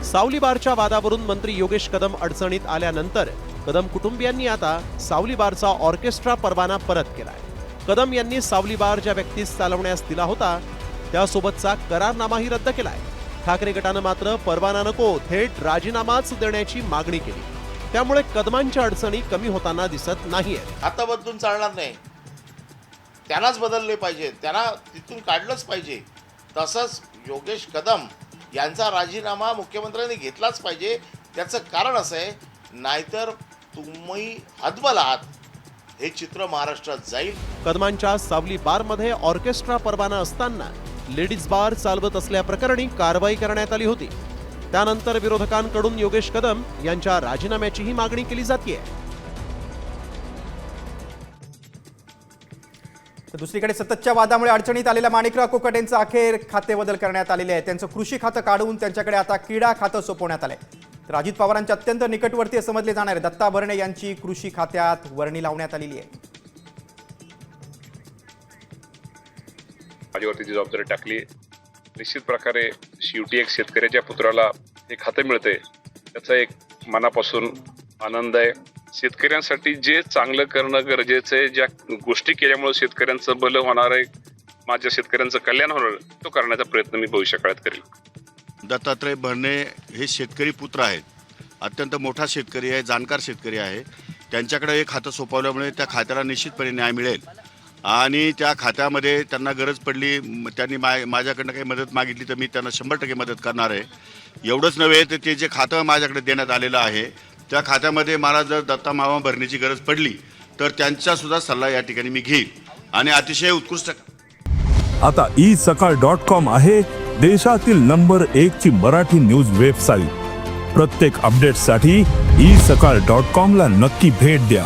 सावली बारच्या वादावरून मंत्री योगेश कदम अडचणीत आल्यानंतर कदम कुटुंबियांनी आता सावली बारचा ऑर्केस्ट्रा परवाना परत केलाय. कदम यांनी सावली बार ज्या व्यक्तीस चालवण्यास दिला होता त्यासोबतचा करारनामाही रद्द केलाय. ठाकरे गटानं मात्र परवाना नको, थेट राजीनामाच देण्याची मागणी केली. त्यामुळे कदमांच्या अडचणी कमी होताना दिसत नाहीयेत. आता बदलून चालणार नाही, त्यांनाच बदलले पाहिजे, त्यांना तिथून काढलंच पाहिजे. तसंच योगेश कदम यांचा राजीनामा मुख्यमंत्र्यांनी घेतलाच पाहिजे. त्याचं कारण असं आहे, नाहीतर तुम्ही हतबल आहात हे चित्र महाराष्ट्रात जाईल. कदमांच्या सावली बारमध्ये ऑर्केस्ट्रा परवाना असताना लेडीज बार चालवत असल्याप्रकरणी कारवाई करण्यात आली होती. त्यानंतर विरोधकांकडून योगेश कदम यांच्या राजीनाम्याचीही मागणी केली जाते. तर दुसरीकडे सततच्या वादामुळे अडचणीत आलेल्या माणिकराव कोकाटेंचं अखेर खातेबदल करण्यात आलेले आहे. त्यांचं कृषी खातं काढून त्यांच्याकडे आता क्रीडा खातं सोपवण्यात आलंय. तर अजित पवारांच्या अत्यंत निकटवर्तीय समजले जाणारे दत्ता भरणे यांची कृषी खात्यात वर्णी लावण्यात आलेली आहे. माझ्यावरती जी जबाबदारी टाकली, निश्चित प्रकारे शेवटी एक शेतकऱ्याच्या पुत्राला हे खातं मिळते, त्याचा एक मनापासून आनंद आहे. शेतकऱ्यांसाठी जे चांगलं करणं गरजेचं आहे, ज्या गोष्टी केल्यामुळे शेतकऱ्यांचं भलं होणार आहे, माझ्या शेतकऱ्यांचं कल्याण होणार, तो करण्याचा प्रयत्न मी भविष्यकाळात करेल. दत्तात्रय भरणे हे शेतकरी पुत्र आहेत, अत्यंत मोठा शेतकरी आहे, जाणकार शेतकरी आहे. त्यांच्याकडे हे खातं सोपवल्यामुळे त्या खात्याला निश्चितपणे न्याय मिळेल आणि त्या खात्यामध्ये त्यांना गरज पडली, त्यांनी माझ्याकडनं काही मदत मागितली तर मी त्यांना 100% मदत करणार आहे. एवढंच नव्हे तर ते जे खातं माझ्याकडे देण्यात आलेलं आहे त्या खात्यामध्ये मला जर दत्ता मामा भरण्याची गरज पडली तर त्यांचासुद्धा सल्ला या ठिकाणी मी घेईन आणि अतिशय उत्कृष्ट. आता isakal.com आहे देशातील नंबर 1 ची मराठी न्यूज वेबसाईट. प्रत्येक अपडेटसाठी isakal.com ला नक्की भेट द्या.